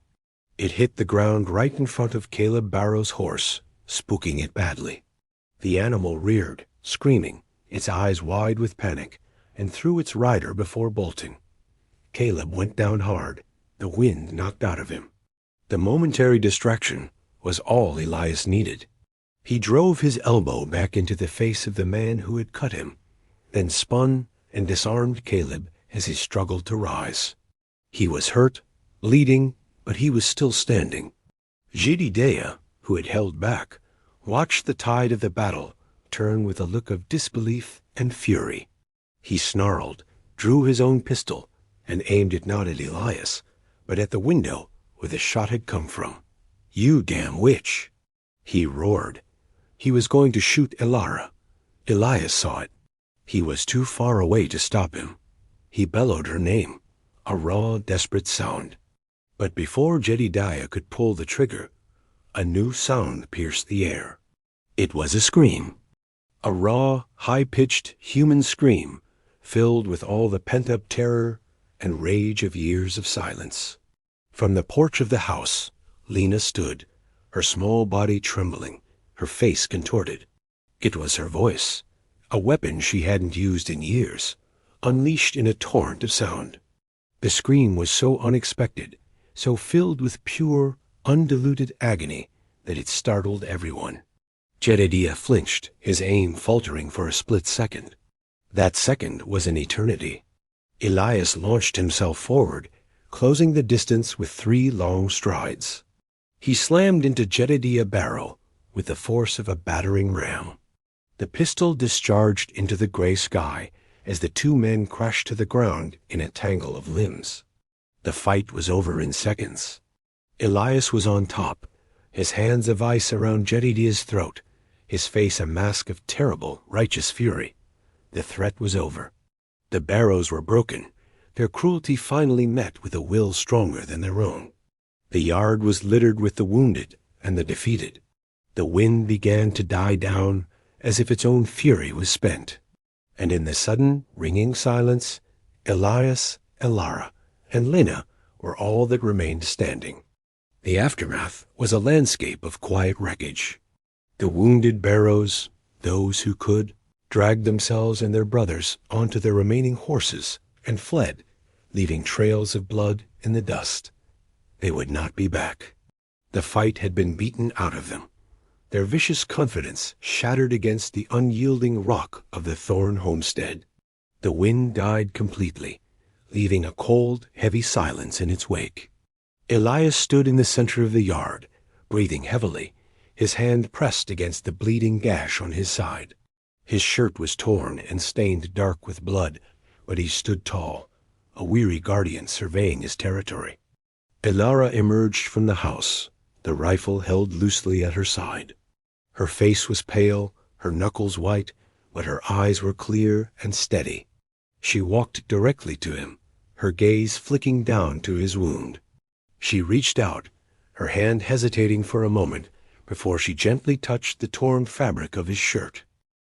Speaker 1: It hit the ground right in front of Caleb Barrow's horse, spooking it badly. The animal reared, screaming, its eyes wide with panic, and threw its rider before bolting. Caleb went down hard, the wind knocked out of him. The momentary distraction was all Elias needed. He drove his elbow back into the face of the man who had cut him, then spun and disarmed Caleb as he struggled to rise. He was hurt, bleeding, but he was still standing. Jedediah, who had held back, watched the tide of the battle turn with a look of disbelief and fury. He snarled, drew his own pistol, and aimed it not at Elias, but at the window where the shot had come from. "You damn witch!" he roared. He was going to shoot Elara. Elias saw it. He was too far away to stop him. He bellowed her name, a raw, desperate sound. But before Jedediah could pull the trigger, a new sound pierced the air. It was a scream. A raw, high-pitched human scream, filled with all the pent-up terror and rage of years of silence. From the porch of the house, Lena stood, her small body trembling, her face contorted. It was her voice, a weapon she hadn't used in years, unleashed in a torrent of sound. The scream was so unexpected, so filled with pure, undiluted agony, that it startled everyone. Jedediah flinched, his aim faltering for a split second. That second was an eternity. Elias launched himself forward, closing the distance with 3 long strides. He slammed into Jedediah Barrow with the force of a battering ram. The pistol discharged into the gray sky as the 2 men crashed to the ground in a tangle of limbs. The fight was over in seconds. Elias was on top, his hands of ice around Jedediah's throat, his face a mask of terrible, righteous fury. The threat was over. The Barrows were broken, their cruelty finally met with a will stronger than their own. The yard was littered with the wounded and the defeated. The wind began to die down as if its own fury was spent. And in the sudden, ringing silence, Elias, Elara, and Lena were all that remained standing. The aftermath was a landscape of quiet wreckage. The wounded Barrows, those who could, dragged themselves and their brothers onto their remaining horses and fled, leaving trails of blood in the dust. They would not be back. The fight had been beaten out of them, their vicious confidence shattered against the unyielding rock of the Thorne homestead. The wind died completely, leaving a cold, heavy silence in its wake. Elias stood in the center of the yard, breathing heavily, his hand pressed against the bleeding gash on his side. His shirt was torn and stained dark with blood, but he stood tall, a weary guardian surveying his territory. Elara emerged from the house, the rifle held loosely at her side. Her face was pale, her knuckles white, but her eyes were clear and steady. She walked directly to him, her gaze flicking down to his wound. She reached out, her hand hesitating for a moment before she gently touched the torn fabric of his shirt.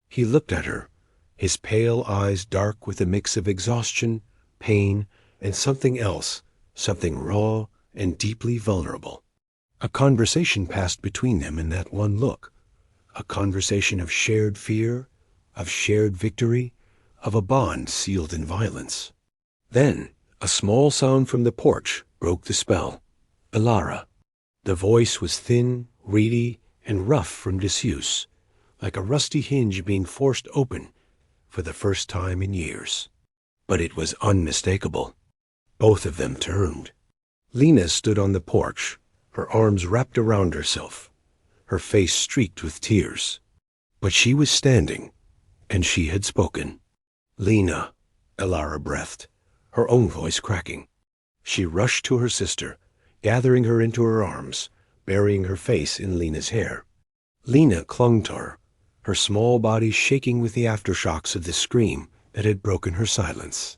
Speaker 1: He looked at her, his pale eyes dark with a mix of exhaustion, pain, and something else, something raw and deeply vulnerable. A conversation passed between them in that one look, a conversation of shared fear, of shared victory, of a bond sealed in violence. Then a small sound from the porch broke the spell. Elara. The voice was thin, reedy, and rough from disuse, like a rusty hinge being forced open for the first time in years. But it was unmistakable. Both of them turned. Lena stood on the porch, her arms wrapped around herself, her face streaked with tears. But she was standing, and she had spoken. "Lena," Elara breathed, her own voice cracking. She rushed to her sister, gathering her into her arms, burying her face in Lena's hair. Lena clung to her small body shaking with the aftershocks of the scream that had broken her silence.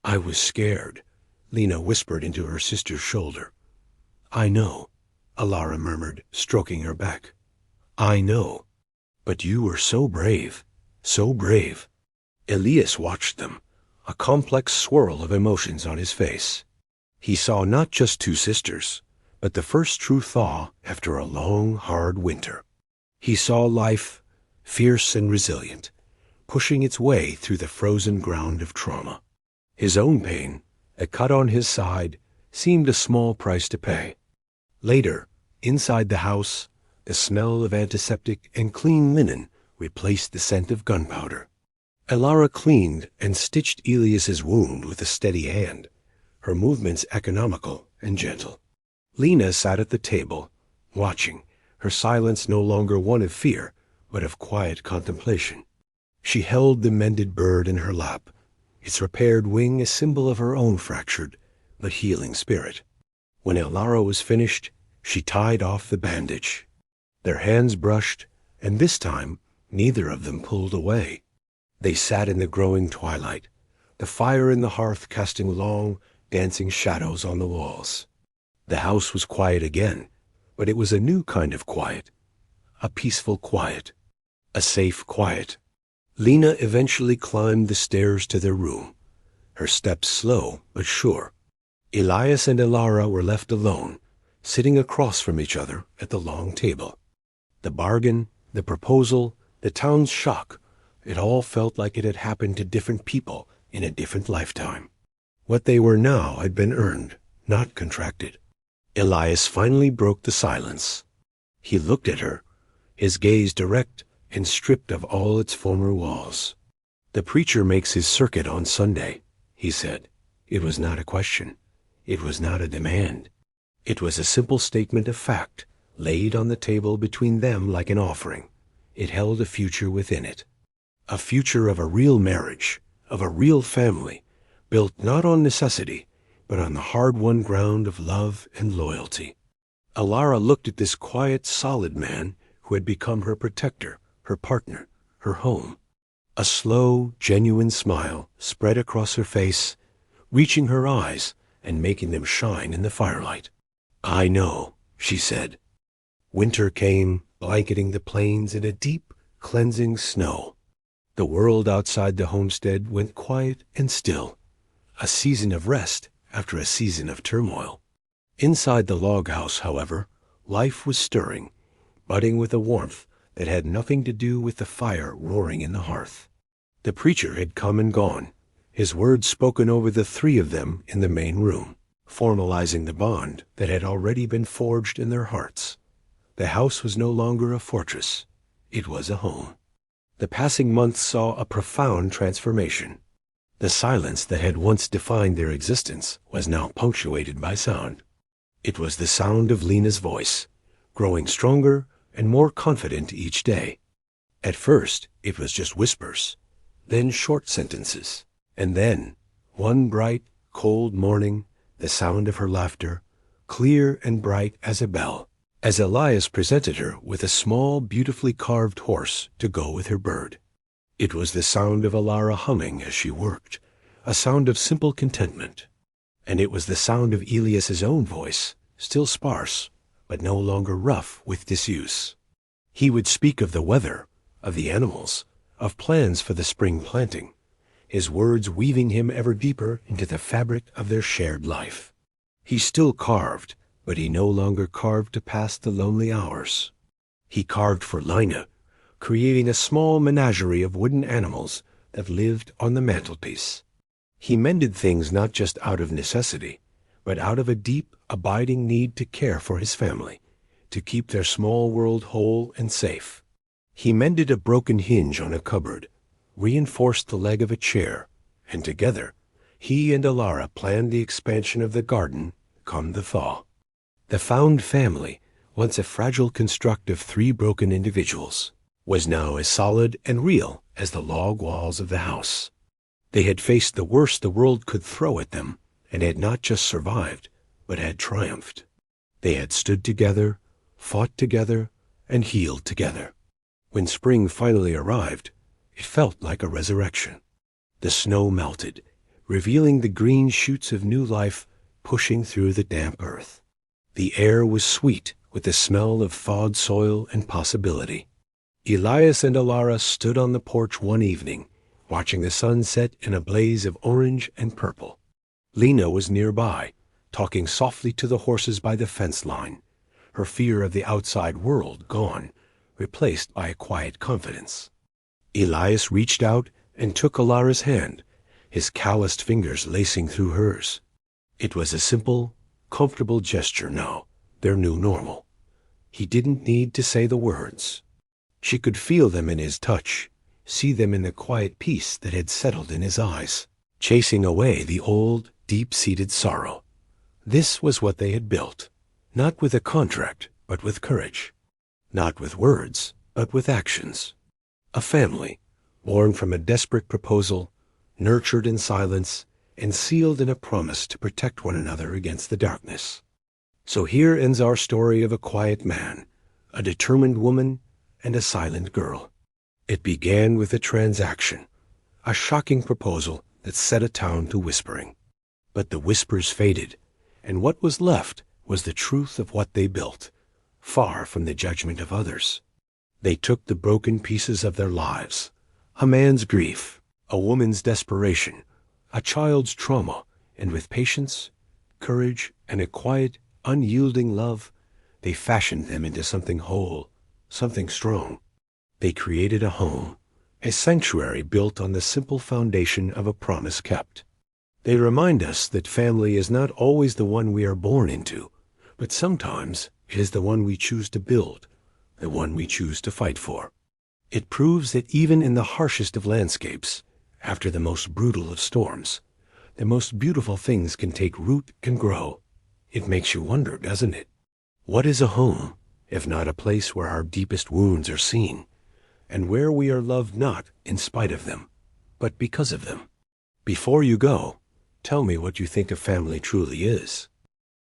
Speaker 1: "I was scared," Lena whispered into her sister's shoulder. "I know," Elara murmured, stroking her back. "I know. But you were so brave, so brave." Elias watched them, a complex swirl of emotions on his face. He saw not just two sisters, but the first true thaw after a long, hard winter. He saw life, fierce and resilient, pushing its way through the frozen ground of trauma. His own pain, a cut on his side, seemed a small price to pay. Later, inside the house, the smell of antiseptic and clean linen replaced the scent of gunpowder. Elara cleaned and stitched Elias's wound with a steady hand, her movements economical and gentle. Lena sat at the table, watching, her silence no longer one of fear, but of quiet contemplation. She held the mended bird in her lap, its repaired wing a symbol of her own fractured but healing spirit. When Elara was finished, she tied off the bandage. Their hands brushed, and this time neither of them pulled away. They sat in the growing twilight, the fire in the hearth casting long, dancing shadows on the walls. The house was quiet again, but it was a new kind of quiet, a peaceful quiet, a safe quiet. Lena eventually climbed the stairs to their room, her steps slow but sure. Elias and Elara were left alone, sitting across from each other at the long table. The bargain, the proposal, the town's shock, it all felt like it had happened to different people in a different lifetime. What they were now had been earned, not contracted. Elias finally broke the silence. He looked at her, his gaze direct and stripped of all its former walls. "The preacher makes his circuit on Sunday," he said. It was not a question. It was not a demand. It was a simple statement of fact, laid on the table between them like an offering. It held a future within it. A future of a real marriage, of a real family, built not on necessity, but on the hard-won ground of love and loyalty. Elara looked at this quiet, solid man who had become her protector, her partner, her home. A slow, genuine smile spread across her face, reaching her eyes and making them shine in the firelight. "I know," she said. Winter came, blanketing the plains in a deep, cleansing snow. The world outside the homestead went quiet and still, a season of rest after a season of turmoil. Inside the log house, however, life was stirring, budding with a warmth that had nothing to do with the fire roaring in the hearth. The preacher had come and gone, his words spoken over the three of them in the main room, formalizing the bond that had already been forged in their hearts. The house was no longer a fortress. It was a home. The passing months saw a profound transformation. The silence that had once defined their existence was now punctuated by sound. It was the sound of Lena's voice, growing stronger and more confident each day. At first, it was just whispers, then short sentences, and then, one bright, cold morning, the sound of her laughter, clear and bright as a bell, as Elias presented her with a small, beautifully carved horse to go with her bird. It was the sound of Elara humming as she worked, a sound of simple contentment. And it was the sound of Elias's own voice, still sparse, but no longer rough with disuse. He would speak of the weather, of the animals, of plans for the spring planting, his words weaving him ever deeper into the fabric of their shared life. He still carved, but he no longer carved to pass the lonely hours. He carved for Lena, creating a small menagerie of wooden animals that lived on the mantelpiece. He mended things not just out of necessity, but out of a deep, abiding need to care for his family, to keep their small world whole and safe. He mended a broken hinge on a cupboard, reinforced the leg of a chair, and together, he and Elara planned the expansion of the garden come the thaw. The found family, once a fragile construct of three broken individuals, was now as solid and real as the log walls of the house. They had faced the worst the world could throw at them, and had not just survived, but had triumphed. They had stood together, fought together, and healed together. When spring finally arrived, it felt like a resurrection. The snow melted, revealing the green shoots of new life pushing through the damp earth. The air was sweet with the smell of thawed soil and possibility. Elias and Elara stood on the porch one evening, watching the sun set in a blaze of orange and purple. Lena was nearby, talking softly to the horses by the fence line, her fear of the outside world gone, replaced by a quiet confidence. Elias reached out and took Elara's hand, his calloused fingers lacing through hers. It was a simple, comfortable gesture now, their new normal. He didn't need to say the words. She could feel them in his touch, see them in the quiet peace that had settled in his eyes, chasing away the old, deep-seated sorrow. This was what they had built, not with a contract, but with courage. Not with words, but with actions. A family, born from a desperate proposal, nurtured in silence, and sealed in a promise to protect one another against the darkness. So here ends our story of a quiet man, a determined woman, and a silent girl. It began with a transaction, a shocking proposal that set a town to whispering. But the whispers faded, and what was left was the truth of what they built, far from the judgment of others. They took the broken pieces of their lives, a man's grief, a woman's desperation, a child's trauma, and with patience, courage, and a quiet, unyielding love, they fashioned them into something whole, something strong. They created a home, a sanctuary built on the simple foundation of a promise kept. They remind us that family is not always the one we are born into, but sometimes it is the one we choose to build, the one we choose to fight for. It proves that even in the harshest of landscapes, after the most brutal of storms, the most beautiful things can take root and grow. It makes you wonder, doesn't it? What is a home, if not a place where our deepest wounds are seen, and where we are loved not in spite of them, but because of them? Before you go, tell me what you think a family truly is.